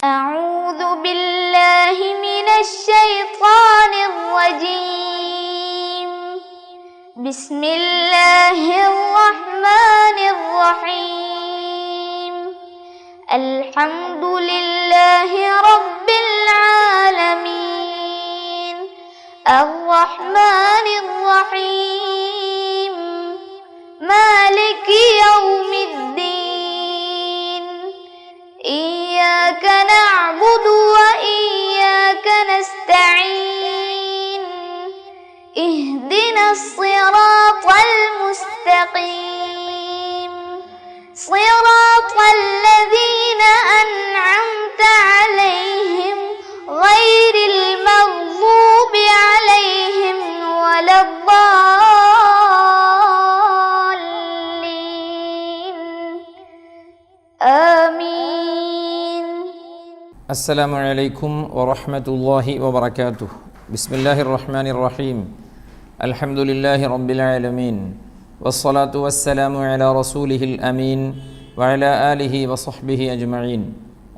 أعوذ بالله من الشيطان الرجيم. بسم الله الرحمن الرحيم. الحمد لله رب العالمين. الرحمن الرحيم. مالك يوم الدين. إياك نعبد وإياك نستعين. اهدنا الصراط المستقيم. صراط الذين أنعمت عليهم غير المغضوب عليهم ولا الضالين. آمين. السلام عليكم ورحمة الله وبركاته. بسم الله الرحمن الرحيم. الحمد لله رب العالمين، والصلاة والسلام على رسوله الأمين وعلى آله وصحبه أجمعين.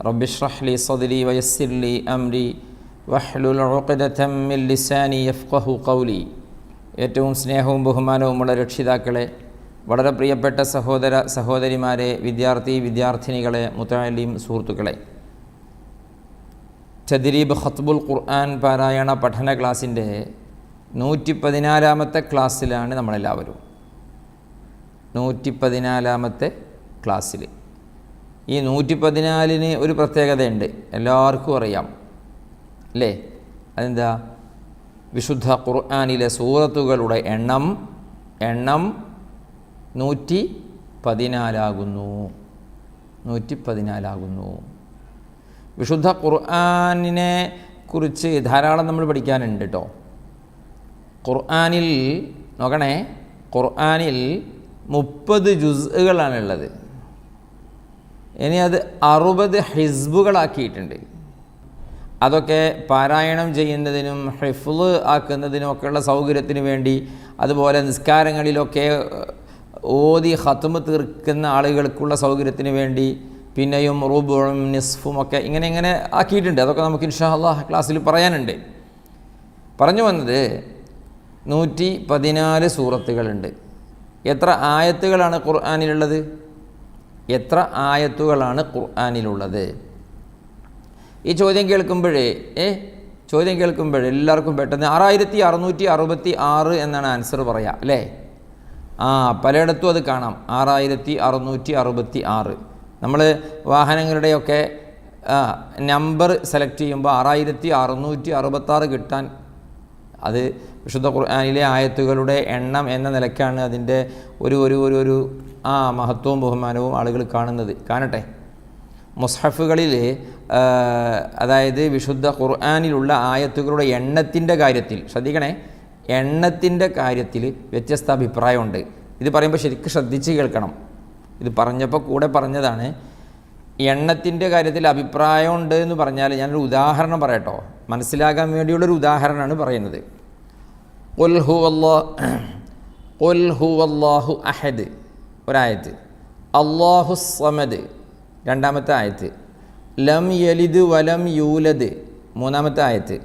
رب اشرح لي صدري ويسر لي أمري واحلل عقدة من لساني يفقه قولي. ഏറ്റവും സ്നേഹവും ബഹുമാനവുമുള്ള രക്ഷിതാക്കളെ, വളരെ പ്രിയപ്പെട്ട സഹോദര സഹോദരിമാരെ, വിദ്യാർത്ഥിനികളെ, മുതഅല്ലിം സുഹൃത്തുക്കളെ, തദ്രീബ് ഖത്ബുൽ ഖുർആൻ പാരായണ പഠന ക്ലാസ്സിൻ്റെ 114-ാമത്തെ ക്ലാസ്സിലാണ് നമ്മളെല്ലാവരും. 114-ാമത്തെ ക്ലാസ്സിൽ ഈ 114-ന് ഒരു പ്രത്യേകതയുണ്ട്, എല്ലാവർക്കും അറിയാം അല്ലേ? അതെന്താ? വിശുദ്ധ ഖുർആനിലെ സൂറത്തുകളുടെ എണ്ണം 114 വിശുദ്ധ ഖുർആനിനെ കുറിച്ച് ധാരാളം നമ്മൾ പഠിക്കാനുണ്ട് കേട്ടോ. ഖുർആനിൽ നോക്കണേ, ഖുർആനിൽ 30 ജുസ്കളാണുള്ളത്. ഇനി അത് 60 ഹിസ്ബുകളാക്കിയിട്ടുണ്ട്. അതൊക്കെ പാരായണം ചെയ്യുന്നതിനും ഹിഫ്ള് ആക്കുന്നതിനുമൊക്കെയുള്ള സൗകര്യത്തിന് വേണ്ടി, അതുപോലെ നിസ്കാരങ്ങളിലൊക്കെ ഓതി ഖത്മ് തീർക്കുന്ന ആളുകൾക്കുള്ള സൗകര്യത്തിന് വേണ്ടി പിന്നെയും റുബുഉം നിസ്ഫും ഒക്കെ ഇങ്ങനെ ആക്കിയിട്ടുണ്ട്. അതൊക്കെ നമുക്ക് ഇൻഷാ അല്ലാഹ് ക്ലാസ്സിൽ പറയാനുണ്ട്. പറഞ്ഞു വന്നത് 114 സൂറത്തുകളുണ്ട്. എത്ര ആയത്തുകളാണ് ഖുർആനിലുള്ളത്? എത്ര ആയത്തുകളാണ് ഖുർആനിലുള്ളത്? ഈ ചോദ്യം കേൾക്കുമ്പോഴേ എല്ലാവർക്കും പെട്ടെന്ന് 6666 എന്നാണ് ആൻസർ പറയുക അല്ലേ? പലയിടത്തും അത് കാണാം, 6666. നമ്മൾ വാഹനങ്ങളുടെയൊക്കെ നമ്പർ സെലക്ട് ചെയ്യുമ്പോൾ 6666 കിട്ടാൻ അത് വിശുദ്ധ ഖുർആനിലെ ആയത്തുകളുടെ എണ്ണം എന്ന നിലയ്ക്കാണ് അതിൻ്റെ ഒരു മഹത്വവും ബഹുമാനവും ആളുകൾ കാണട്ടെ. മുസ്ഹഫുകളിൽ, അതായത് വിശുദ്ധ ഖുർആനിലുള്ള ആയത്തുകളുടെ എണ്ണത്തിൻ്റെ കാര്യത്തിൽ ശ്രദ്ധിക്കണേ, എണ്ണത്തിൻ്റെ കാര്യത്തിൽ വ്യത്യസ്ത അഭിപ്രായമുണ്ട്. ഇത് പറയുമ്പോൾ ശരിക്കും ശ്രദ്ധിച്ച് കേൾക്കണം. ഇത് പറഞ്ഞപ്പോൾ കൂടെ പറഞ്ഞതാണ്. എണ്ണത്തിൻ്റെ കാര്യത്തിൽ അഭിപ്രായമുണ്ട് എന്ന് പറഞ്ഞാൽ ഞാനൊരു ഉദാഹരണം പറയട്ടോ, മനസ്സിലാകാൻ വേണ്ടിയുള്ളൊരു ഉദാഹരണമാണ് പറയുന്നത്. ഖുൽ ഹുവല്ലാഹു അഹദ് ഒരായത്ത്, അല്ലാഹു സമദ് രണ്ടാമത്തെ ആയത്ത്, ലം യലിദ് വലം യൂലദ് മൂന്നാമത്തെ ആയത്ത്,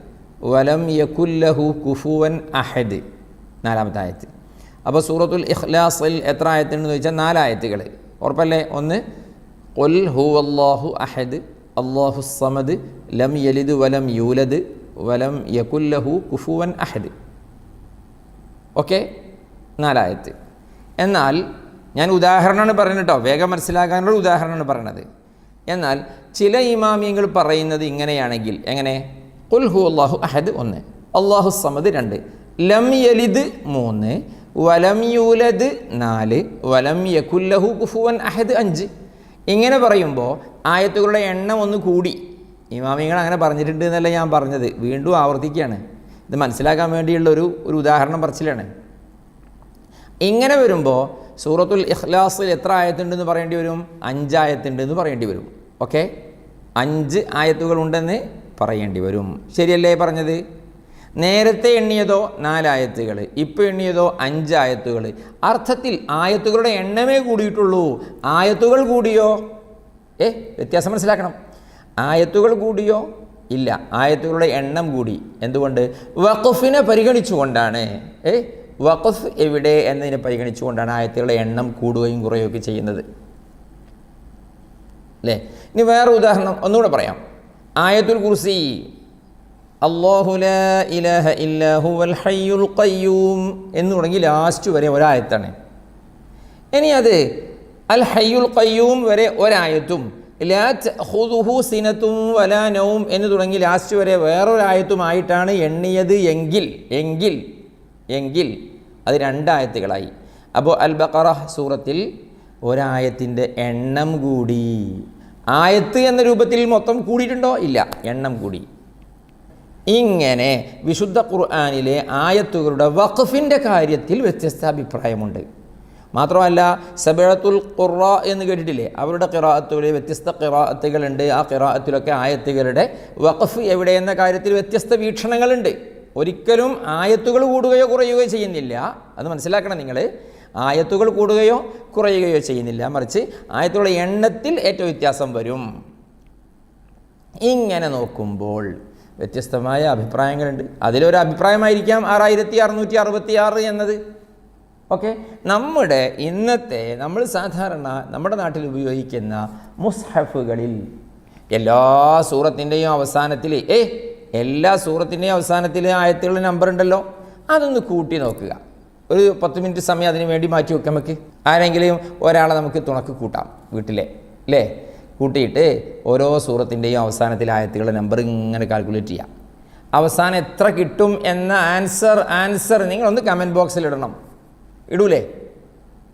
വലം യകുല്ലഹു കുഫുവൻ അഹദ് നാലാമത്തെ ആയത്ത്. അപ്പോൾ സൂറത്തുൽ ഇഖ്ലാസിൽ എത്ര ആയത്തുണ്ടെന്ന് ചോദിച്ചാൽ 4 ആയത്തുകൾ. ഉറപ്പല്ലേ? ഒന്ന് ഖുൽ ഹുവല്ലാഹു അഹദ്, അല്ലാഹു സമദ്, ലം യലിദ് വലം യൂലദ്, വലം യകുല്ലഹു കുഫുവൻ അഹദ്. ഓക്കെ, 4 ആയത്ത്. എന്നാൽ ഞാൻ ഉദാഹരണമാണ് പറയുന്നത് കേട്ടോ, വേഗം മനസ്സിലാക്കാനുള്ള ഉദാഹരണമാണ് പറയണത്. എന്നാൽ ചില ഇമാമിയങ്ങൾ പറയുന്നത് ഇങ്ങനെയാണെങ്കിൽ എങ്ങനെ? ഖുൽ ഹുവല്ലാഹു അഹദ് 1, അല്ലാഹു സമദ് 2, ലം യലിദ് 3, വലം യൂലദ് 4, വലം യകുല്ലഹു കുഫുവൻ അഹദ് 5. ഇങ്ങനെ പറയുമ്പോൾ ആയത്തുകളുടെ എണ്ണം ഒന്ന് കൂടി. ഇമാമിയങ്ങൾ അങ്ങനെ പറഞ്ഞിട്ടുണ്ട് എന്നല്ല ഞാൻ പറഞ്ഞത്, വീണ്ടും ആവർത്തിക്കുകയാണ്. ഇത് മനസ്സിലാക്കാൻ വേണ്ടിയുള്ള ഒരു ഉദാഹരണം പറച്ചിലാണ്. ഇങ്ങനെ വരുമ്പോൾ സൂറത്തുൽ ഇഖ്ലാസിൽ എത്ര ആയത്തുണ്ടെന്ന് പറയേണ്ടി വരും? 5 ആയത്തുണ്ടെന്ന് പറയേണ്ടി വരും. ഓക്കെ, 5 ആയത്തുകളുണ്ടെന്ന് പറയേണ്ടി വരും. ശരിയല്ലേ പറഞ്ഞത്? നേരത്തെ എണ്ണിയതോ 4 ആയത്തുകൾ, ഇപ്പോൾ എണ്ണിയതോ 5 ആയത്തുകൾ. അർത്ഥത്തിൽ ആയത്തുകളുടെ എണ്ണമേ കൂടിയിട്ടുള്ളൂ. ആയത്തുകൾ കൂടിയോ? വ്യത്യാസം മനസ്സിലാക്കണം. ആയത്തുകൾ കൂടിയോ? ഇല്ല, ആയത്തുകളുടെ എണ്ണം കൂടി. എന്തുകൊണ്ട്? വഖഫിനെ പരിഗണിച്ചുകൊണ്ടാണ്. വഖഫ് എവിടെ എന്നതിനെ പരിഗണിച്ചുകൊണ്ടാണ് ആയത്തുകളുടെ എണ്ണം കൂടുകയും കുറയുകയൊക്കെ ചെയ്യുന്നത്, അല്ലേ? ഇനി വേറെ ഉദാഹരണം ഒന്നുകൂടെ പറയാം. ആയത്തുൽ കുർസി, അല്ലാഹു ലാ ഇലാഹ ഇല്ലാ ഹുവൽ ഹയ്യുൽ ഖയ്യൂം എന്ന് തുടങ്ങി ലാസ്റ്റ് വരെ ഒരായത്താണ്. ഇനി അത് അൽ ഹയ്യുൽ ഖയ്യൂം വരെ ഒരായത്തും ലാ തഖുദുഹു സിനത്തും വലാ നൗം എന്ന് തുടങ്ങി ലാസ്റ്റ് വരെ വേറൊരായത്തുമായിട്ടാണ് എണ്ണിയത് എങ്കിൽ അത് രണ്ടായത്തുകളായി. അപ്പോൾ അൽ ബഖറ സൂറത്തിൽ ഒരായത്തിൻ്റെ എണ്ണം കൂടി. ആയത്ത് എന്ന രൂപത്തിൽ മൊത്തം കൂടിയിട്ടുണ്ടോ? ഇല്ല, എണ്ണം കൂടി. ഇങ്ങനെ വിശുദ്ധ ഖുർആനിലെ ആയത്തുകളുടെ വഖഫിൻ്റെ കാര്യത്തിൽ വ്യത്യസ്ത അഭിപ്രായമുണ്ട്. മാത്രമല്ല, സബഅത്തുൽ ഖുറ എന്ന് കേട്ടിട്ടില്ലേ? അവരുടെ ഖിറാഅത്തുകളിൽ വ്യത്യസ്ത ഖിറാഅത്തുകളുണ്ട്. ആ ഖിറാഅത്തിലൊക്കെ ആയത്തുകളുടെ വഖഫ് എവിടെ എന്ന കാര്യത്തിൽ വ്യത്യസ്ത വീക്ഷണങ്ങളുണ്ട്. ഒരിക്കലും ആയത്തുകൾ കൂടുകയോ കുറയുകയോ ചെയ്യുന്നില്ല, അത് മനസ്സിലാക്കണം നിങ്ങൾ. ആയത്തുകൾ കൂടുകയോ കുറയുകയോ ചെയ്യുന്നില്ല, മറിച്ച് ആയത്തുകളുടെ എണ്ണത്തിൽ ഏറ്റവും വ്യത്യാസം വരും. ഇങ്ങനെ നോക്കുമ്പോൾ വ്യത്യസ്തമായ അഭിപ്രായങ്ങളുണ്ട്. അതിലൊരു അഭിപ്രായമായിരിക്കാം 6666 എന്നത്. ഓക്കെ, നമ്മൾ സാധാരണ നമ്മുടെ നാട്ടിൽ ഉപയോഗിക്കുന്ന മുസ്ഹഫുകളിൽ എല്ലാ സൂറത്തിൻ്റെയും അവസാനത്തിൽ ആയത്തുകളുടെ നമ്പർ ഉണ്ടല്ലോ, അതൊന്ന് കൂട്ടി നോക്കുക. ഒരു 10 മിനിറ്റ് സമയം അതിന് വേണ്ടി മാറ്റി വെക്കാം. നമുക്ക് ആരെങ്കിലും ഒരാളെ നമുക്ക് തുണക്ക് കൂട്ടാം വീട്ടിലെ, അല്ലേ? കൂട്ടിയിട്ട് ഓരോ സൂറത്തിൻ്റെയും അവസാനത്തിൽ ആയത്തുകളുടെ നമ്പർ ഇങ്ങനെ കാൽക്കുലേറ്റ് ചെയ്യാം. അവസാനം എത്ര കിട്ടും എന്ന ആൻസർ നിങ്ങളൊന്ന് കമൻറ്റ് ബോക്സിൽ ഇടൂലേ?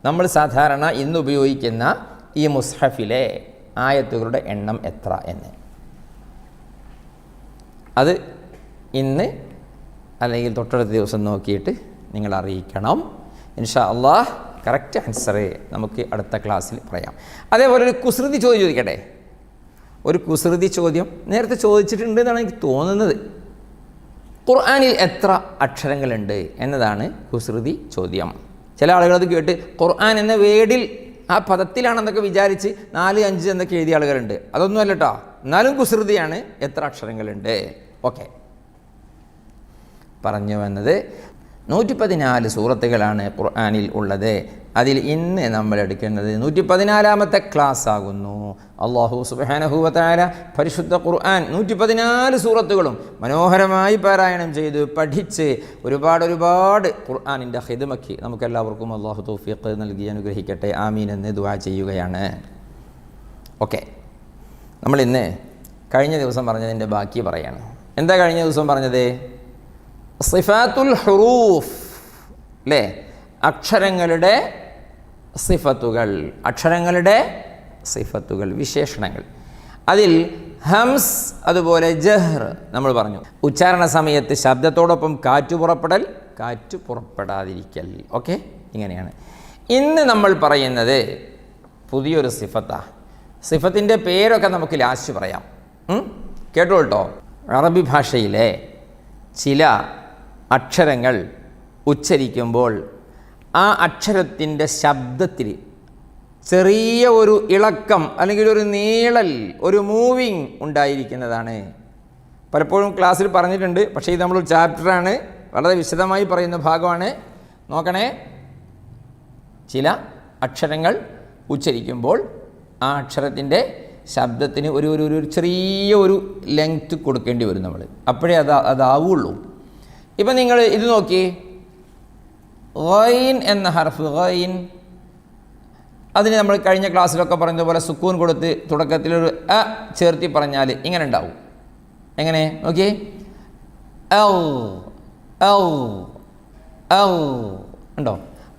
നമ്മൾ സാധാരണ ഇന്ന് ഉപയോഗിക്കുന്ന ഈ മുസ്ഹഫിലെ ആയത്തുകളുടെ എണ്ണം എത്ര എന്ന് അത് ഇന്ന് അല്ലെങ്കിൽ തൊട്ടടുത്ത ദിവസം നോക്കിയിട്ട് നിങ്ങൾ അറിയിക്കണം. ഇൻഷാ അല്ലാഹ് കറക്റ്റ് ആൻസർ നമുക്ക് അടുത്ത ക്ലാസ്സിൽ പറയാം. അതേപോലെ ഒരു കുസൃതി ചോദ്യം ചോദിക്കട്ടെ. ഒരു കുസൃതി ചോദ്യം നേരത്തെ ചോദിച്ചിട്ടുണ്ട് എന്നാണ് എനിക്ക് തോന്നുന്നത്. ഖുർആനിൽ എത്ര അക്ഷരങ്ങളുണ്ട് എന്നതാണ് കുസൃതി ചോദ്യം. ചില ആളുകളത് കേട്ട് ഖുർആൻ എന്ന വേർഡിൽ ആ പദത്തിലാണെന്നൊക്കെ വിചാരിച്ച് 4, 5 എന്നൊക്കെ എഴുതിയ ആളുകളുണ്ട്. അതൊന്നും അല്ല കേട്ടോ, എന്നാലും കുസൃതിയാണ്. എത്ര അക്ഷരങ്ങളുണ്ട്? ഓക്കെ, പറഞ്ഞു വന്നത് 114 സൂറത്തുകളാണ് ഖുർആനിൽ ഉള്ളത്. അതിൽ ഇന്ന് നമ്മൾ എടുക്കുന്നത് 114ാമത്തെ ക്ലാസ് ആകുന്നു. അല്ലാഹു സുബ്ഹാനഹു വ തആല പരിശുദ്ധ ഖുർആൻ 114 സൂറത്തുകളും മനോഹരമായി പാരായണം ചെയ്ത് പഠിച്ച് ഒരുപാട് ഖുർആനിൻ്റെ ഖിദ്മക്ക് നമുക്കെല്ലാവർക്കും അല്ലാഹു തൗഫീഖ് നൽകി അനുഗ്രഹിക്കട്ടെ. ആമീൻ എന്ന് ദുആ ചെയ്യുകയാണ്. ഓക്കെ, നമ്മളിന്ന് കഴിഞ്ഞ ദിവസം പറഞ്ഞതിൻ്റെ ബാക്കി പറയാണ്. എന്താ കഴിഞ്ഞ ദിവസം പറഞ്ഞത്? സിഫാത്തുൽ ഹുറൂഫ്, അല്ലേ? അക്ഷരങ്ങളുടെ സിഫത്തുകൾ, വിശേഷണങ്ങൾ. അതിൽ ഹംസ് അതുപോലെ ജഹ്ർ നമ്മൾ പറഞ്ഞു. ഉച്ചാരണ സമയത്ത് ശബ്ദത്തോടൊപ്പം കാറ്റ് പുറപ്പെടാതിരിക്കൽ. ഓക്കെ, ഇങ്ങനെയാണ്. ഇന്ന് നമ്മൾ പറയുന്നത് പുതിയൊരു സിഫത്താണ്. സിഫത്തിൻ്റെ പേരൊക്കെ നമുക്ക് ലാസ്റ്റ് പറയാം. കേട്ടോട്ടോ. അറബി ഭാഷയിലെ ചില അക്ഷരങ്ങൾ ഉച്ചരിക്കുമ്പോൾ ആ അക്ഷരത്തിൻ്റെ ശബ്ദത്തിൽ ചെറിയ ഒരു ഇളക്കം അല്ലെങ്കിൽ ഒരു നീളൽ, ഒരു മൂവിങ് ഉണ്ടായിരിക്കുന്നതാണ്. പലപ്പോഴും ക്ലാസ്സിൽ പറഞ്ഞിട്ടുണ്ട്, പക്ഷേ ഇത് നമ്മളൊരു ചാപ്റ്ററാണ്, വളരെ വിശദമായി പറയുന്ന ഭാഗമാണ്. നോക്കണേ, ചില അക്ഷരങ്ങൾ ഉച്ചരിക്കുമ്പോൾ ആ അക്ഷരത്തിൻ്റെ ശബ്ദത്തിന് ഒരു ചെറിയ ഒരു ലെങ്ത് കൊടുക്കേണ്ടി വരും നമ്മൾ, അപ്പോഴേ അതാവുള്ളൂ. ഇപ്പം നിങ്ങൾ ഇത് നോക്കി, ഗൈൻ എന്ന ഹർഫ്, ഗൈൻ, അതിന് നമ്മൾ കഴിഞ്ഞ ക്ലാസ്സിലൊക്കെ പറഞ്ഞതുപോലെ സുക്കൂൻ കൊടുത്ത് തുടക്കത്തിലൊരു അ ചേർത്തി പറഞ്ഞാൽ ഇങ്ങനെ ഉണ്ടാവും. എങ്ങനെ നോക്കി? ഉണ്ടോ?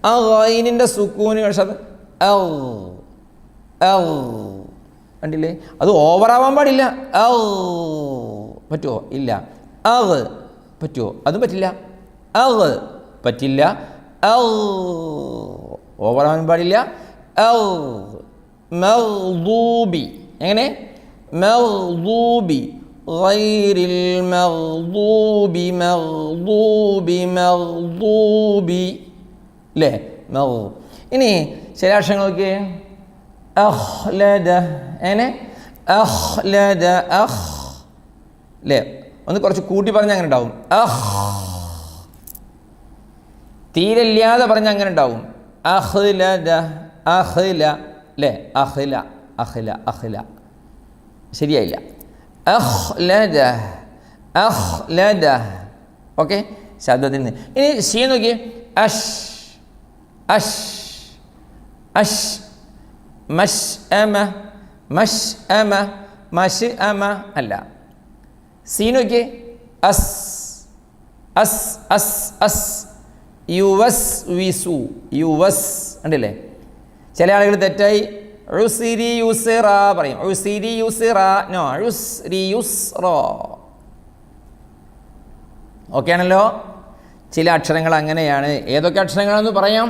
ആ ഗൈനിൻ്റെ സുക്കൂന് കണ്ടില്ലേ? അത് ഓവറാവാൻ പാടില്ല. പറ്റുമോ? ഇല്ല. പറ്റുമോ? അതും പറ്റില്ല. പറ്റില്ല. ഓവറാവാൻ പാടില്ല. മഗ്ദൂബി, എങ്ങനെ? മഗ്ദൂബി, ഗൈറിൽ മഗ്ദൂബി, അല്ലേ? ഇനി ചില അക്ഷരങ്ങൾക്ക് അഖ്ലദ, എങ്ങനെ? അഖ്ലദ അല്ലേ, ഒന്ന് കുറച്ച് കൂട്ടി പറഞ്ഞാൽ അങ്ങനെ ഉണ്ടാവും. തീരെ ഇല്ലാതെ പറഞ്ഞാൽ അങ്ങനെ ഉണ്ടാവും. അഖ്ലദ അഖ്ല അല്ലേ, അഖ്ല അഖ്ല അഖ്ല ശരിയായില്ല. അഖ്ലദ അഖ്ലദ. ഓക്കെ, ശബ്ദത്തിൽ നിന്ന്. ഇനി സീ നോക്കി. അഷ് അഷ് അഷ് മഷ് അമ മഷ് അമ മഷ് അമ അല്ല. സീ നോക്കി. അസ് അസ് അസ് അസ് യുവസ് വിസു യുവസ് ഉണ്ടല്ലേ. ചില ആളുകൾ തെറ്റായി ഉസ്രി യുസ്റ പറയും. ഉസ്രി യുസ്റ നോ, ഉസ്രി യുസ്റ. ഓക്കെ ആണല്ലോ. ചില അക്ഷരങ്ങൾ അങ്ങനെയാണ്. ഏതൊക്കെ അക്ഷരങ്ങളാണെന്ന് പറയാം.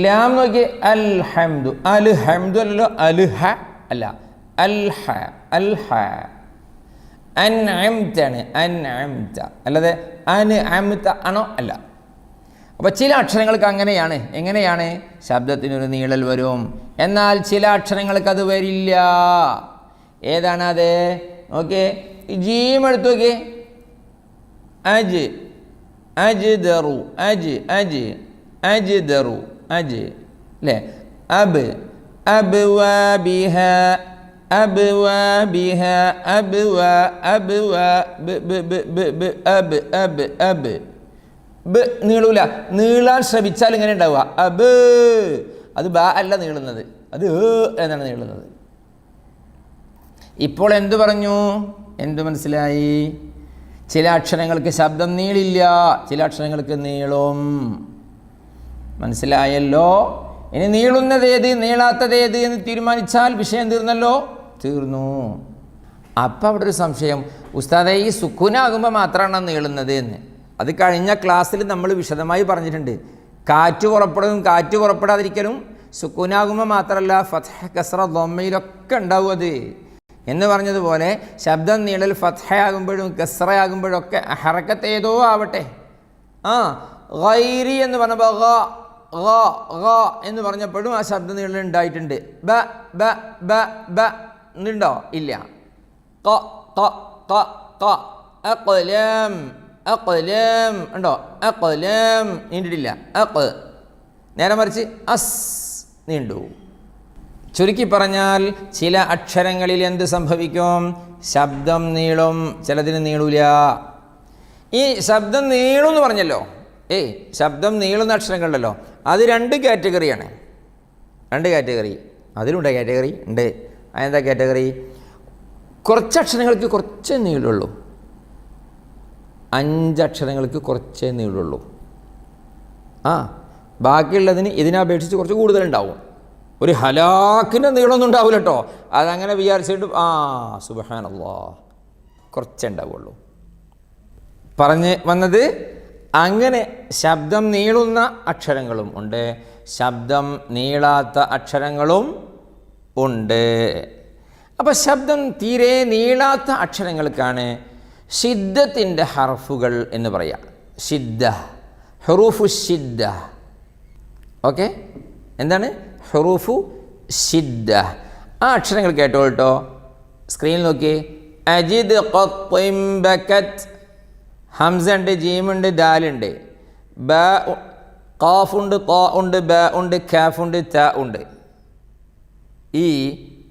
ലാം നോക്കി. അൽ ഹംദു. അൽ ഹംദു അല്ലല്ലോ, അൽഹ അല്ല, അൽഹ അൽഹ. അൻഅംതാണ്, അൻഅംത അല്ലാതെ അൻഅംത ആണോ? അല്ല. അപ്പോൾ ചില അക്ഷരങ്ങൾക്ക് അങ്ങനെയാണ്. എങ്ങനെയാണ്? ശബ്ദത്തിനൊരു നീളൽ വരും. എന്നാൽ ചില അക്ഷരങ്ങൾക്ക് അത് വരില്ല. ഏതാണത്? ഓക്കെ, ജീം എടുത്തു നോക്കി. അജ് അജ്ദറു അജ് അജ് അജ്ദറു അജ് അല്ലേ. അബ് അബ്വാബിഹ അബ്വാബിഹ അബ്വ അബ്വ അബ് അബ് അബ്. ബ് നീളൂല. നീളാൻ ശ്രമിച്ചാൽ ഇങ്ങനെ ഉണ്ടാവുക. അബ്, അത് ബ അല്ല നീളുന്നത്, അത് എന്നാണ് നീളുന്നത്. ഇപ്പോൾ എന്തു പറഞ്ഞു? എന്തു മനസ്സിലായി? ചില അക്ഷരങ്ങൾക്ക് ശബ്ദം നീളില്ല, ചില അക്ഷരങ്ങൾക്ക് നീളും. മനസ്സിലായല്ലോ. ഇനി നീളുന്നതേത് നീളാത്തതേത് എന്ന് തീരുമാനിച്ചാൽ വിഷയം തീർന്നല്ലോ. തീർന്നു. അപ്പം അവിടെ ഒരു സംശയം, ഉസ്താദേ ഈ സുക്കൂനാകുമ്പോൾ മാത്രമാണ് നീളുന്നത് എന്ന്. അത് കഴിഞ്ഞ ക്ലാസ്സിൽ നമ്മൾ വിശദമായി പറഞ്ഞിട്ടുണ്ട്. കാറ്റ് പുറപ്പെടുന്നതും കാറ്റ് പുറപ്പെടാതിരിക്കലും സുക്കൂനാകുമ്പോൾ മാത്രമല്ല, ഫത്ഹ കസ്റ ദമ്മയിലൊക്കെ ഉണ്ടാവും അത് എന്ന് പറഞ്ഞതുപോലെ ശബ്ദം നീളൽ ഫത്ഹയാകുമ്പോഴും കസ്റയാകുമ്പോഴൊക്കെ ഹറക്കത്ത് ഏതോ ആവട്ടെ. ഗൈരി എന്ന് പറഞ്ഞപ്പോൾ എന്ന് പറഞ്ഞപ്പോഴും ആ ശബ്ദ നീളൽ ഉണ്ടായിട്ടുണ്ട്. ബ ബ ബ ബ ഉണ്ടോ? ഇല്ല. ക ക ക ക അഖ്ലം അഖ്ലം ഉണ്ടോ? അഖ്ലം നീണ്ടിട്ടില്ല. അഖ് നേരെ മറിച്ച് അസ് നീണ്ടു. ചുരുക്കി പറഞ്ഞാൽ ചില അക്ഷരങ്ങളിൽ എന്ത് സംഭവിക്കും? ശബ്ദം നീളും, ചിലതിന് നീളൂല. ഈ ശബ്ദം നീളും എന്ന് പറഞ്ഞല്ലോ. ശബ്ദം നീളുന്ന അക്ഷരങ്ങളുണ്ടല്ലോ, അത് രണ്ട് കാറ്റഗറിയാണ്. രണ്ട് കാറ്റഗറി. അതിലുണ്ട് കാറ്റഗറി ഉണ്ട്. അതെന്താ കാറ്റഗറി? കുറച്ച് അക്ഷരങ്ങൾക്ക് കുറച്ചേ നീളുള്ളൂ, 5 അക്ഷരങ്ങൾക്ക് കുറച്ചേ നീളുള്ളൂ. ബാക്കിയുള്ളതിന് ഇതിനപേക്ഷിച്ച് കുറച്ച് കൂടുതലുണ്ടാവും. ഒരു ഹലാക്കിൻ്റെ നീളമൊന്നും ഉണ്ടാവില്ല കേട്ടോ. അതങ്ങനെ വിചാരിച്ചിട്ട് സുബ്ഹാനല്ലാഹ് കുറച്ചേ ഉണ്ടാവുള്ളൂ. പറഞ്ഞ് വന്നത് അങ്ങനെ ശബ്ദം നീളുന്ന അക്ഷരങ്ങളും ഉണ്ട്, ശബ്ദം നീളാത്ത അക്ഷരങ്ങളും ഉണ്ട്. അപ്പോൾ ശബ്ദം തീരെ നീളാത്ത അക്ഷരങ്ങൾക്കാണ് ഷിദ്ദത്തിൻ്റെ ഹർഫുകൾ എന്ന് പറയാം. ഷിദ്ദ, ഹുറൂഫു ഷിദ്ദ. ഓക്കെ, എന്താണ് ഹുറൂഫു ഷിദ്ദ? ആ അക്ഷരങ്ങൾ കേട്ടോ. സ്ക്രീനിൽ നോക്കി. അജിദ് ഖത്തിം ബകത്. ഹംസ ഉണ്ട്, ജീമുണ്ട്, ദാലുണ്ട്, ബ ഖാഫുണ്ട്, ത ഉണ്ട്, ബ ഉണ്ട്, കാഫുണ്ട്, ത ഉണ്ട്. ഈ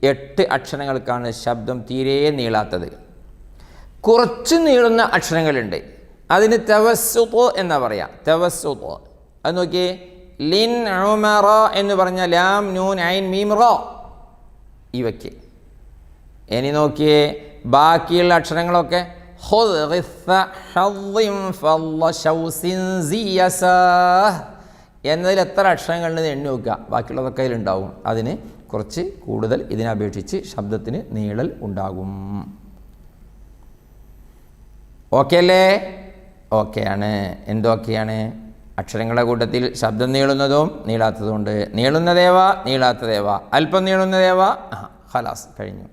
8 അക്ഷരങ്ങൾക്കാണ് ശബ്ദം തീരെ നീളാത്തത്. കുറച്ച് നീളുന്ന അക്ഷരങ്ങളുണ്ട്, അതിന് തവസ്സുത്ത് എന്നാ പറയാ. തവസ്സുത്ത് അത് നോക്കിയേ. ലിൻ ഉമറ എന്ന് പറഞ്ഞ ലാം നൂൻ ഐൻ മീം റ ഇവയ്ക്ക്. ഇനി നോക്കിയേ ബാക്കിയുള്ള അക്ഷരങ്ങളൊക്കെ എന്നതിൽ എത്ര അക്ഷരങ്ങളുണ്ടെന്ന് എണ്ണി നോക്കുക. ബാക്കിയുള്ളതൊക്കെ അതിലുണ്ടാവും. അതിന് കുറച്ച് കൂടുതൽ ഇതിനപേക്ഷിച്ച് ശബ്ദത്തിന് നീളൽ ഉണ്ടാകും. ഓക്കെ അല്ലേ? ഓക്കെയാണ്. എന്തൊക്കെയാണ്? അക്ഷരങ്ങളുടെ കൂട്ടത്തിൽ ശബ്ദം നീളുന്നതും നീളാത്തതുമുണ്ട്. നീളുന്നതേവാ നീളാത്തതേവാ, അല്പം നീളുന്നതേവാ. ഖലാസ് കഴിഞ്ഞു.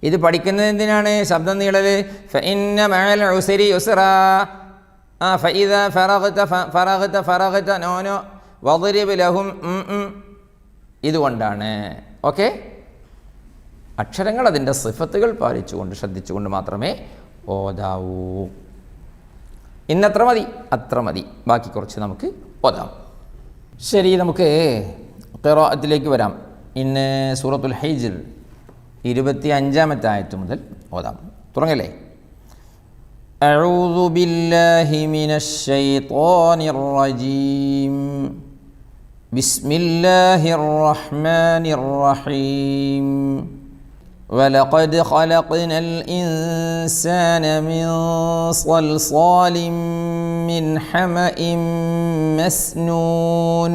ഇത് പഠിക്കുന്നത് എന്തിനാണ്? ശബ്ദം നീളൽ. ഫഇന്ന മഅൽ ഉസ്രി യുസ്റാ. ഫഇദ ഫറഗ്ത നോനോ വദ്രിബ് ലഹും ഇതുകൊണ്ടാണ്. ഓക്കെ, അക്ഷരങ്ങൾ അതിൻ്റെ സിഫത്തുകൾ പാലിച്ചുകൊണ്ട് ശ്രദ്ധിച്ചുകൊണ്ട് മാത്രമേ ഓതാവൂ. ഇന്നത്ര മതി, അത്ര മതി, ബാക്കി കുറച്ച് നമുക്ക് ഓതാം. ശരി, നമുക്ക് ഖിറാഅത്തിലേക്ക് വരാം. ഇന്ന് സൂറത്തുൽ ഹജ്ർ 25-ാമത്തെ ആയത്ത് മുതൽ ഓതാം. തുടങ്ങല്ലേ? അഊദു ബില്ലാഹി മിനശ് ശൈത്വാനിർ റജീം. ബിസ്മില്ലാഹിർ റഹ്മാനിർ റഹീം. വലഖദ് ഖലഖ്നൽ ഇൻസാന മിൻ സ്വൽസാലിൻ മിൻ ഹമഇൻ മസ്നൂൻ.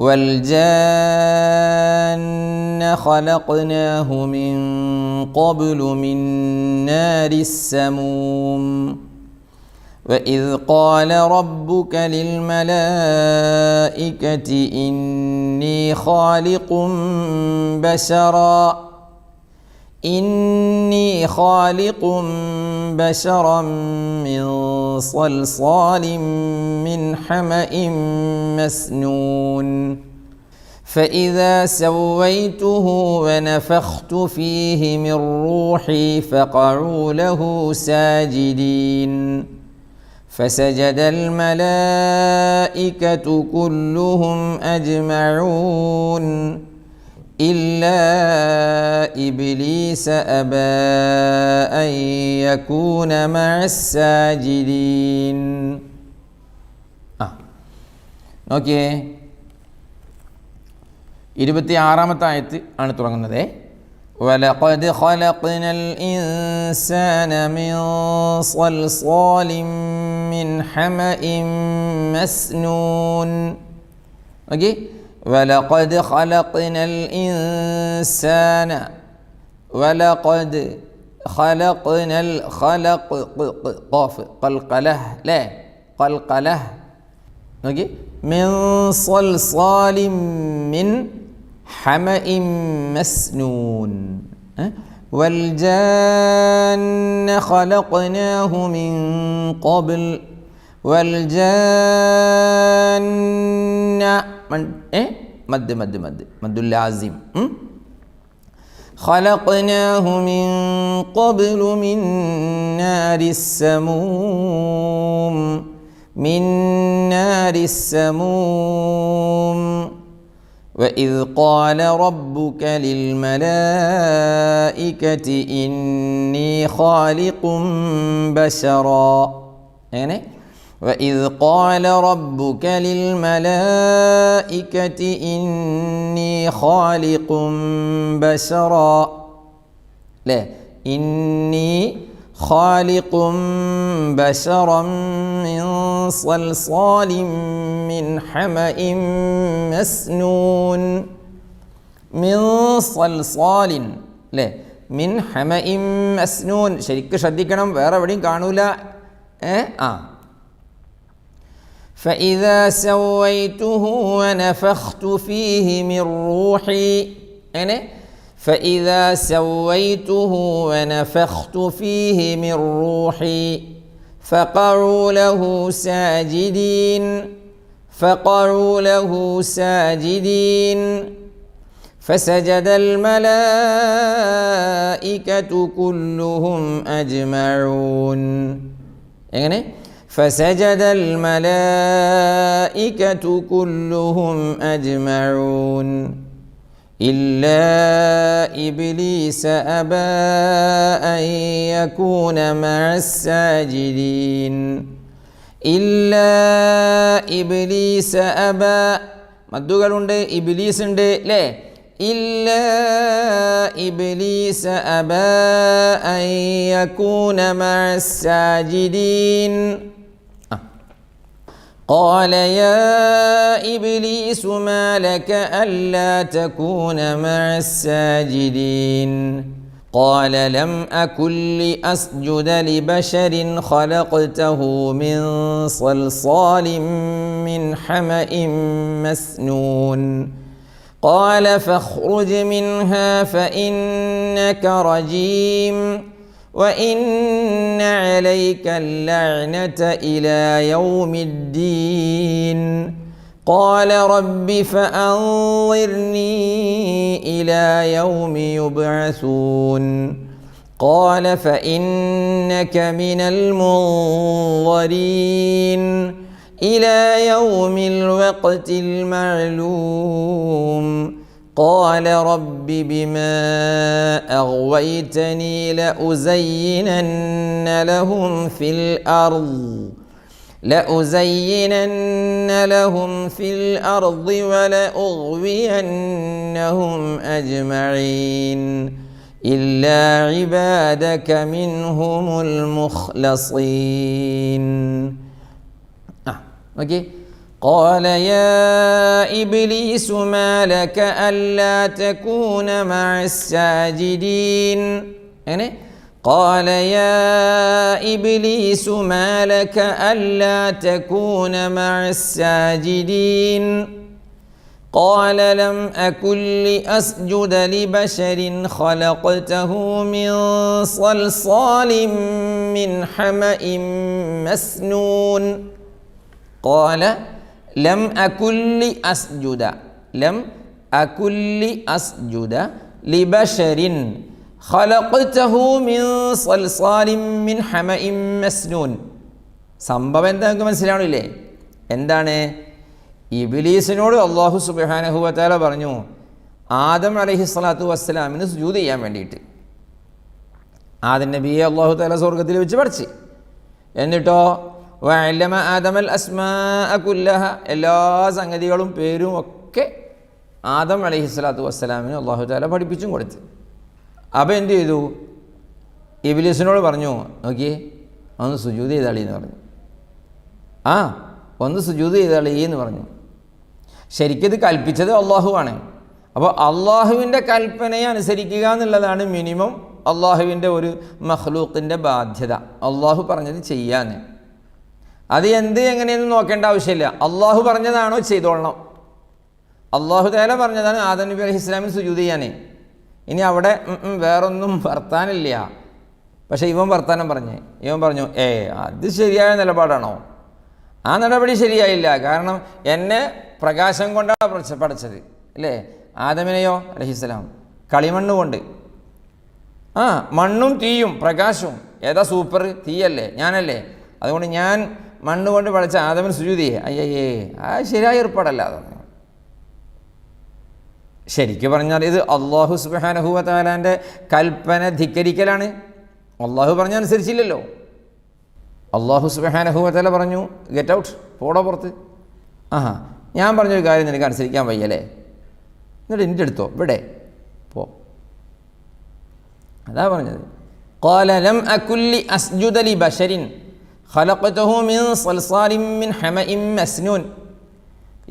والجان خلقناه من قبل من نار السموم. وإذ قال ربك للملائكة إني خالق بشرا من صلصال من حمأ مسنون. فإذا سويته ونفخت فيه من روحي فقعوا له ساجدين. فسجد الملائكة كلهم أجمعون إلا إبليس أبى أن يكون مع الساجدين. നോക്കിയേ, 26-ാമത്തെ ആയത്ത് ആണ് തുടങ്ങുന്നത്. വലഖദ് ഖലഖ്നൽ ഇൻസാന മിൻ സ്വൽസാലിൻ മിൻ ഹമഇൻ മസ്നൂൻ. ഓക്കെ, ولقد خلقنا الإنسان. ولقد خلقنا الخلق قاف قلقله لا قلقله. اوكي، من صلصال من حمأ مسنون. والجان خلقناه من قبل. والجان مد مد مد مد اللازم. خلقناه من قبل من نار السموم. من نار السموم. وإذ قال ربك للملائكة إني خالق بشرا. يعني وإذ قال ربك للملائكة إني خالق بشرا. لا، إني خالق بشرا من صلصال من حمأ مسنون. من صلصال لا من حمأ مسنون. ശരിക്ക് ശ്രദ്ധിക്കണം, വേറെ എവിടെയും കാണൂല. فإذا سويته ونفخت فيه من روحي. يعني فإذا سويته ونفخت فيه من روحي فقعوا له ساجدين. فقعوا له ساجدين. فسجد الملائكة كلهم أجمعون. يعني فسجد الملائكة كلهم أجمعون إلا إبليس أبى أن يكون مع الساجدين. إلا إبليس أبى. മദ്ദുകളുണ്ട്, ഇബ്ലീസ് ഉണ്ട് അല്ലേ? إلا إبليس أبى أن يكون مع الساجدين. قال يا إبليس ما لك ألا تكون مع الساجدين. قال لم أكن لأسجد لبشر خلقته من صلصال من حمأ مسنون. قال فاخرج منها فإنك رجيم وإن عليك اللعنة إلى يوم الدين. قال رب فأنظرني إلى يوم يبعثون قال فإنك من المنظرين إلى يوم الوقت المعلوم قال رب بما أغويتني لأزينن لهم في الأرض ولأغوينهم أجمعين إلا عبادك منهم المخلصين. اوكي. قال يا إبليس ما لك ألا تكون مع الساجدين. يعني قال يا إبليس ما لك ألا تكون مع الساجدين قال لم أكن لأسجد لبشر خلقته من صلصال من حمأ مسنون قال لم أكن لأسجد لبشر ഖലഖ്തഹു മിൻ സൽസാലിൻ മിൻ ഹമഇൻ മസ്നൂൻ. സംഭവം എന്താ നിങ്ങൾക്ക് മനസ്സിലാവണില്ലേ? എന്താണ്? ഇബ്ലീസിനോട് അല്ലാഹു സുബ്ഹാനഹു വ തആല പറഞ്ഞു ആദം അലൈഹിസ്സലാത്തു വസ്സലാമിന് സുജൂദ് ചെയ്യാൻ വേണ്ടിയിട്ട്. ആദം നബിയെ അല്ലാഹു തആല സ്വർഗ്ഗത്തിൽ വെച്ച് പഠിച്ച്. എന്നിട്ടോ വഅല്ലമ ആദമൽ അസ്മാഅ കുല്ലഹ, എല്ലാ സംഗതികളും പേരും ഒക്കെ ആദം അലൈഹിസ്സലാത്തു വസ്സലാമിന് അല്ലാഹു തആല പഠിപ്പിച്ചും കൊടുത്ത്. അപ്പോൾ എന്ത് ചെയ്തു? ഇബ്ലീസിനോട് പറഞ്ഞു നോക്കിയേ ഒന്ന് സുജൂദ് ചെയ്താളി എന്ന് പറഞ്ഞു. ഒന്ന് സുജൂദ് ചെയ്താളി എന്ന് പറഞ്ഞു. ശരിക്കത് കൽപ്പിച്ചത് അള്ളാഹുവാണ്. അപ്പോൾ അള്ളാഹുവിൻ്റെ കൽപ്പനയെ അനുസരിക്കുക എന്നുള്ളതാണ് മിനിമം അള്ളാഹുവിൻ്റെ ഒരു മഖ്ലൂക്കിൻ്റെ ബാധ്യത. അള്ളാഹു പറഞ്ഞത് ചെയ്യാൻ. അത് എങ്ങനെയെന്ന് നോക്കേണ്ട ആവശ്യമില്ല. അള്ളാഹു പറഞ്ഞതാണോ ചെയ്തോളണം. അള്ളാഹു തആല പറഞ്ഞതാണ് ആദം നബി അലൈഹി ഇസ്ലാമിന് സുജൂദ് ചെയ്യാനേ. ഇനി അവിടെ വേറൊന്നും വർത്താനില്ല. പക്ഷേ ഇവൻ വർത്താനം പറഞ്ഞു അത് ശരിയായ നിലപാടാണോ? ആ നടപടി ശരിയായില്ല. കാരണം എന്നെ പ്രകാശം കൊണ്ടാണ് പഠിച്ചത് അല്ലേ? ആദമിനെയോ അലൈഹിസ്സലാം കളിമണ്ണ് കൊണ്ട്. മണ്ണും തീയും പ്രകാശവും ഏതാ സൂപ്പർ? തീയല്ലേ, ഞാനല്ലേ. അതുകൊണ്ട് ഞാൻ മണ്ണ് കൊണ്ട് പഠിച്ച ആദമിന് സുജൂദ് ചെയ്യേ? അയ്യേ, ആ ശരിയായ ഏർപ്പാടല്ല. അതാണ് ശരിക്കും പറഞ്ഞാൽ ഇത് അല്ലാഹു സുബ്ഹാനഹു വ തആലാൻ്റെ കൽപ്പന ധിക്കരിക്കലാണ്. അള്ളാഹു പറഞ്ഞനുസരിച്ചില്ലല്ലോ. അല്ലാഹു സുബ്ഹാനഹു വ തആല പറഞ്ഞു ഗെറ്റ് ഔട്ട്, പോടോ പുറത്ത്. ഞാൻ പറഞ്ഞൊരു കാര്യം നിനക്ക് അനുസരിക്കാൻ വയ്യല്ലേ, എന്നിട്ട് എൻ്റെ അടുത്തോ ഇവിടെ പോ. അതാ പറഞ്ഞത്. ഖാല ലം അകുൻ ലിഅസ്ജുദ ലിബശരിൻ ഖലഖ്തഹു മിൻ സൽസാലിൻ മിൻ ഹമഇൻ മസ്നൂൻ.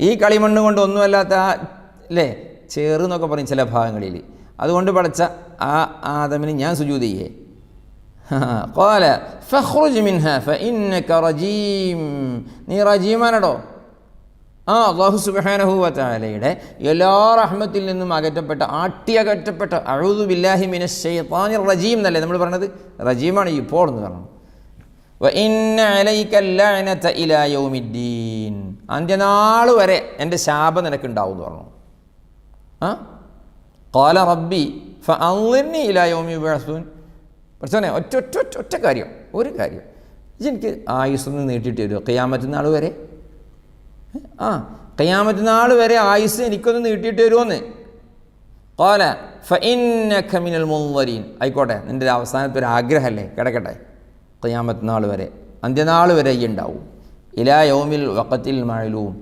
ഈ കളിമണ്ണ് കൊണ്ട് ഒന്നുമല്ലാത്ത അല്ലേ ചേറ് എന്നൊക്കെ പറയും ചില ഭാഗങ്ങളിൽ. അതുകൊണ്ട് പഠിച്ച ആ ആദമിന് ഞാൻ സുജൂദ് ചെയ്യേ? ഖാല ഫഖ്റുജ് മിൻഹാ ഫഇന്നക റജീം. നീ റജീമാനടോ. അല്ലാഹു സുബ്ഹാനഹു വ തആലയുടെ എല്ലാ റഹ്മത്തിൽ നിന്നും അകറ്റപ്പെട്ട അഊദു ബില്ലാഹി മിനശ് ശൈത്താനിർ റജീം എന്നല്ലേ നമ്മൾ പറഞ്ഞത്? റജീമാണ് ഈ പോളെന്ന് പറഞ്ഞു. വ ഇന്ന അലൈക ലഅനത ഇലാ യൗമിദ്ദീൻ. അന്ത്യനാൾ വരെ എൻ്റെ ശാപം നിനക്കുണ്ടാവും എന്ന് പറഞ്ഞു. ഖാല റബ്ബി ഫഅൻളിർനി ഇലാ യൗമി യുബ്അസൂൻ. പഠിച്ചോനെ ഒറ്റ കാര്യം, ഒരു കാര്യം, എനിക്ക് ആയുസ്സൊന്ന് നീട്ടിയിട്ട് തരുമോ ഖിയാമത്ത് നാൾ വരെ? ഖിയാമത്ത് നാൾ വരെ ആയുസ് എനിക്കൊന്ന് നീട്ടിയിട്ട് തരുമോന്ന്. ഖാല ഫഇന്നക മിനൽ മുൻദരീൻ. ആയിക്കോട്ടെ, നിൻ്റെ അവസാനത്തെ ഒരു ആഗ്രഹമല്ലേ, കിടക്കട്ടെ. ഖിയാമത്ത് നാൾ വരെ, അന്ത്യനാൾ വരെ ഈ ഉണ്ടാവും. ഇലാ യൗമിൽ വഖത്തിൽ മഅലൂം.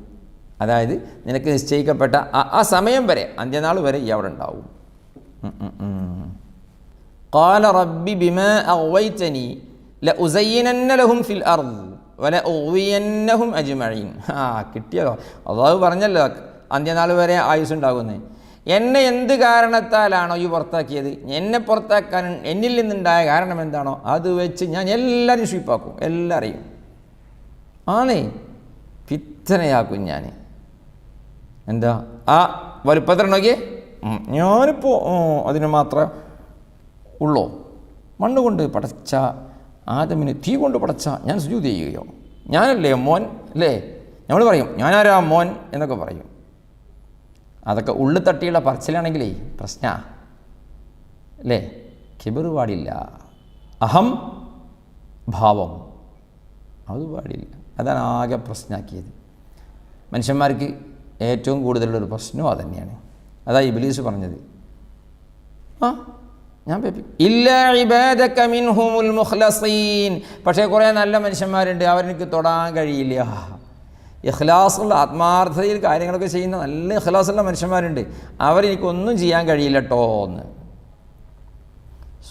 അതായത് നിനക്ക് നിശ്ചയിക്കപ്പെട്ട ആ സമയം വരെ, അന്ത്യനാൾ വരെ ഈ അവിടെ ഉണ്ടാവും. ഖാല റബ്ബി ബിമാ അഗ്വൈതനി ലഉസയ്യിനന്ന ലഹും ഫിൽ അർദ് വലഉഗ്വിയന്നഹും അജ്മഈൻ. കിട്ടിയല്ലോ. അല്ലാഹു പറഞ്ഞല്ലോ അന്ത്യനാൾ വരെ ആയുസ് ഉണ്ടാകുന്നത്. എന്നെ എന്ത് കാരണത്താലാണോ ഈ പുറത്താക്കിയത്, എന്നെ പുറത്താക്കാൻ എന്നിൽ നിന്നുണ്ടായ കാരണം എന്താണോ അത് വെച്ച് ഞാൻ എല്ലാവരും സ്വീപ്പാക്കും, എല്ലാവരെയും പിത്തനയാക്കും ഞാൻ. എന്താ ആ വലുപ്പത്തിൽ നോക്കിയേ, ഞാനിപ്പോൾ അതിന് മാത്രമേ ഉള്ളോ? മണ്ണ് കൊണ്ട് പടച്ച ആദമിന് തീ കൊണ്ട് പടച്ച ഞാൻ സുജൂദ് ചെയ്യുകയോ? ഞാനല്ലേ മോൻ അല്ലേ? നമ്മൾ പറയും ഞാനാരാ മോൻ എന്നൊക്കെ പറയും. അതൊക്കെ ഉള്ളു തട്ടിയുള്ള പറച്ചിലാണെങ്കിലേ പ്രശ്നമാണ് അല്ലേ. കിബറ് പാടില്ല, അഹം ഭാവം അത് പാടില്ല. അതാണ് ആകെ പ്രശ്നമാക്കിയത്. മനുഷ്യന്മാർക്ക് ഏറ്റവും കൂടുതലുള്ളൊരു പ്രശ്നവും അതുതന്നെയാണ്. അതാ ഇബ്ലീസ് പറഞ്ഞത്, ഞാൻ ഇല്ലാ ഇബാദക മിൻഹുമുൽ മുഖ്ലസീൻ. പക്ഷേ കുറേ നല്ല മനുഷ്യന്മാരുണ്ട്, അവരെനിക്ക് തൊടാൻ കഴിയില്ല. ഇഖ്ലാസുള്ള ആത്മാർത്ഥതയിൽ കാര്യങ്ങളൊക്കെ ചെയ്യുന്ന നല്ല ഇഖ്ലാസുള്ള മനുഷ്യന്മാരുണ്ട്, അവരെനിക്കൊന്നും ചെയ്യാൻ കഴിയില്ല കേട്ടോ എന്ന്.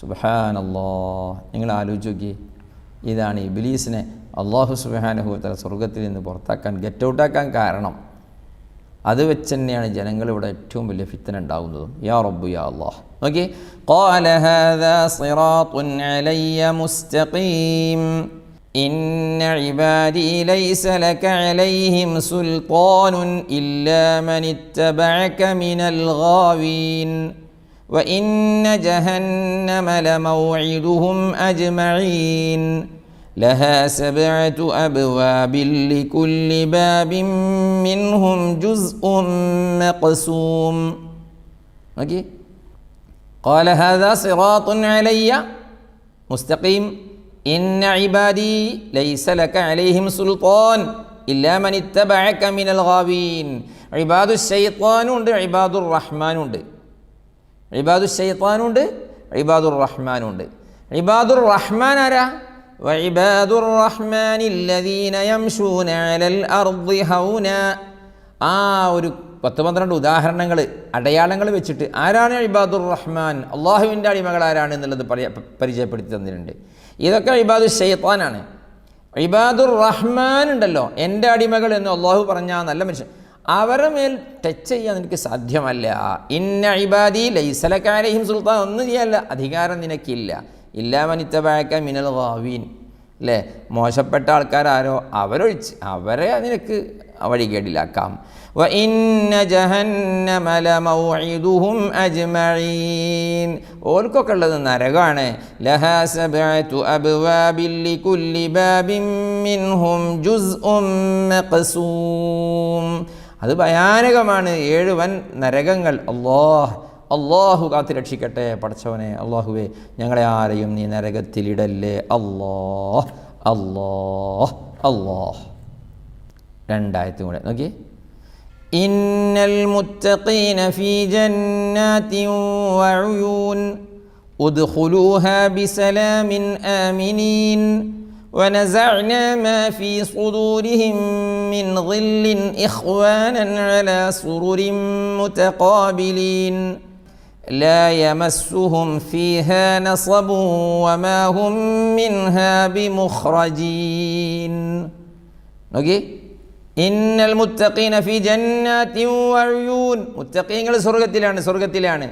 സുബ്ഹാനല്ലാഹ്. നിങ്ങൾ ആലോചിച്ച് നോക്കി, ഇതാണ് ഇബ്ലീസിനെ അള്ളാഹു സുബ്ഹാനഹു വ തആല സ്വർഗ്ഗത്തിൽ നിന്ന് പുറത്താക്കാൻ, ഗെറ്റ് ഔട്ടാക്കാൻ കാരണം. അത് വെച്ച് തന്നെയാണ് ജനങ്ങളിവിടെ ഏറ്റവും വലിയ ഫിത്ന ഉണ്ടാകുന്നതും. യാ റബ്ബു യാ അല്ലാഹ്. ഓക്കെ, ഖാല ഹാദാ സിറാത്തുൻ അലയ്യ മുസ്തഖീം ഇന്ന ഇബാദി ലൈസ ലക അലൈഹിം സുൽത്താനുൻ ഇല്ലാ മൻ ഇത്തബഅക മിനൽ ഗാവീൻ وإن جهنم لموعدهم أجمعين لها 7 أبواب لكل باب منهم جزء مقسوم. okay. قال هذا صراط علي مستقيم إن عبادي ليس لك عليهم سلطان إلا من اتبعك من الغاوين. عباد الشيطان ഉണ്ട്, عباد الرحمن ഉണ്ട്. ഇബാദു ശൈത്താനുണ്ട്, ഇബാദുർ റഹ്മാനുണ്ട്. ഇബാദുർ റഹ്മാൻ ആരാ? വഇബാദുർ റഹ്മാനില്ലദീന യംശൂന അലൽ അർദി ഹൗന. ആ ഒരു 10-12 ഉദാഹരണങ്ങൾ, അടയാളങ്ങൾ വെച്ചിട്ട് ആരാണ് ഇബാദുർ റഹ്മാൻ, അള്ളാഹുവിൻ്റെ അടിമകൾ ആരാണ് എന്നുള്ളത് പരിചയപ്പെടുത്തി തന്നിട്ടുണ്ട്. ഇതൊക്കെ ഇബാദു ശൈത്താനാണ്. ഇബാദുർ റഹ്മാൻ ഉണ്ടല്ലോ, എൻ്റെ അടിമകൾ എന്ന് അള്ളാഹു പറഞ്ഞാൽ നല്ല മനുഷ്യൻ, അവരെ മേൽ ടച്ച് ചെയ്യാൻ നിനക്ക് സാധ്യമല്ല. ഇന്ന ഇബാദി ലൈസ ലക അലൈഹിം സുൽത്താൻ, ഒന്നും ചെയ്യാല്ല, അധികാരം നിനക്കില്ല. ഇല്ലാ മൻ ഇത്തബഅക മിനൽ ഗാവീൻ, അല്ലേ, മോശപ്പെട്ട ആൾക്കാരാരോ അവരൊഴിച്ച് അവരെ നിനക്ക് വഴികേടിലാക്കാം. വ ഇന്ന ജഹന്നമ ലമൗഇദുഹും അജ്മഈൻ, ഓൽക്കൊക്കെ ഉള്ളത് നരകമാണ്. ലഹാ 7 അബ്വാബിൻ ലികുല്ലി ബാബിൻ മിൻഹും ജുസ്ഉം മഖ്സൂം. അത് ഭയാനകമാണ്, 7 വൻ നരകങ്ങൾ. അള്ളാഹു കാത്തു രക്ഷിക്കട്ടെ. പടച്ചവനെ അള്ളാഹുവേ, ഞങ്ങളെ ആരെയും നീ നരകത്തിലിടല്ലേ. അല്ലാഹ് അല്ലാഹ് അല്ലാഹ്. 2 ആയത്തും കൂടെ നോക്കി. ഇന്നൽ മുത്തഖീന ഫീ ജന്നാത്തിൻ വഉയൂൻ ഉദ്ഖുലൂഹാ ബിസലാമിൻ ആമിനീൻ ونزعنا ما في صدورهم من غل إخوانا على سرر متقابلين لا يمسهم فيها نصب وما هم منها بمخرجين. നോക്കി, ഇന്നൽ മുത്തഖീന ഫീ ജന്നാത്തിൻ വഉയൂൻ, മുത്തഖീങ്ങൾ സ്വർഗ്ഗത്തിലാണ്.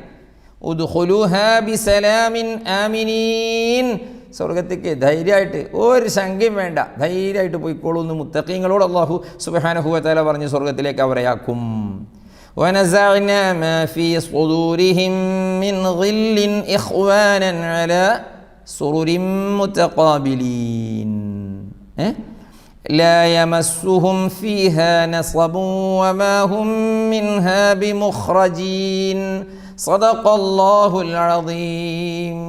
ഉദ്ഖുലൂഹാ ബിസലാമിൻ ആമിനീൻ, സ്വർഗത്തേക്ക് ധൈര്യമായിട്ട് ഒരു ശങ്കയും വേണ്ട, ധൈര്യമായിട്ട് പോയിക്കോളൂ എന്ന് മുത്തഖീങ്ങളോട് അല്ലാഹു സുബ്ഹാനഹു വ തആല പറഞ്ഞ് സ്വർഗത്തിലേക്ക് അവരെയാക്കും. വനസഅനാ മാ ഫീ സുദൂരിഹിം മിൻ ഗില്ലിൻ ഇഖ്വാനൻ അലാ സുറുരിൻ മുതഖാബിലീൻ ലാ യമസ്സുഹും ഫീഹാ നസബുൻ വമാ ഹും മിൻഹാ ബിമുഖ്റജീൻ. സദഖല്ലാഹുൽ അളീം.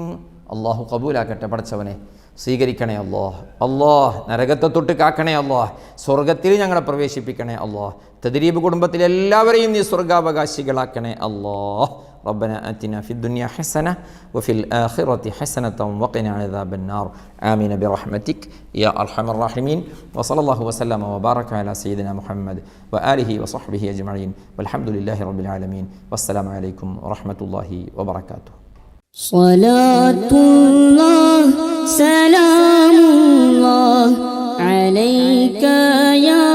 അള്ളാഹു കബൂലാക്കട്ടെ. പടച്ചവനെ സ്വീകരിക്കണേ അല്ലാഹ്. നരകത്തെ തൊട്ട് കാക്കണേ അല്ലാഹ്. സ്വർഗത്തിൽ ഞങ്ങളെ പ്രവേശിപ്പിക്കണേ അല്ലാഹ്. തദ്രീബ് കുടുംബത്തിലെ എല്ലാവരെയും നീ സ്വർഗാവകാശികളാക്കണേ അല്ലാഹ്. ربنا آتنا في الدنيا حسنة وفي الآخرة حسنة وقنا عذاب النار آمين برحمتك يا أرحم الراحمين. وصلى الله وسلم وبارك على سيدنا محمد وآله وصحبه أجمعين والحمد لله رب العالمين والسلام عليكم ورحمة الله وبركاته. صلاة الله سلام الله عليك يا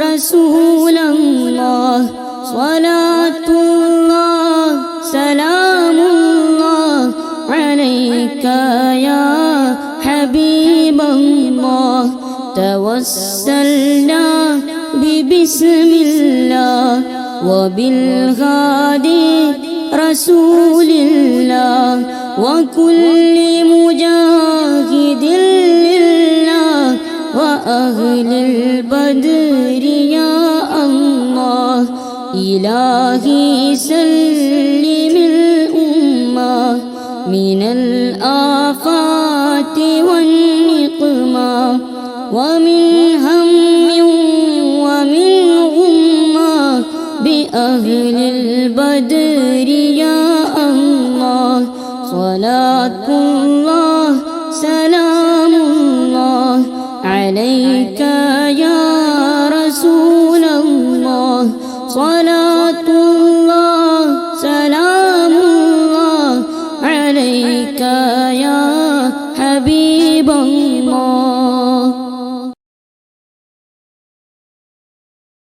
رسول الله. صلاة الله سلام الله عليك يا حبيب الله. توسلنا ببسم الله وبالهادي رسول الله وكل مجاهد لله وأهل البدر يا الله إلهي سلم الأمة من الآفات والنقمة ومن هم ومن غمة بأهل البدر يا الله صلاة الله سلام الله عليك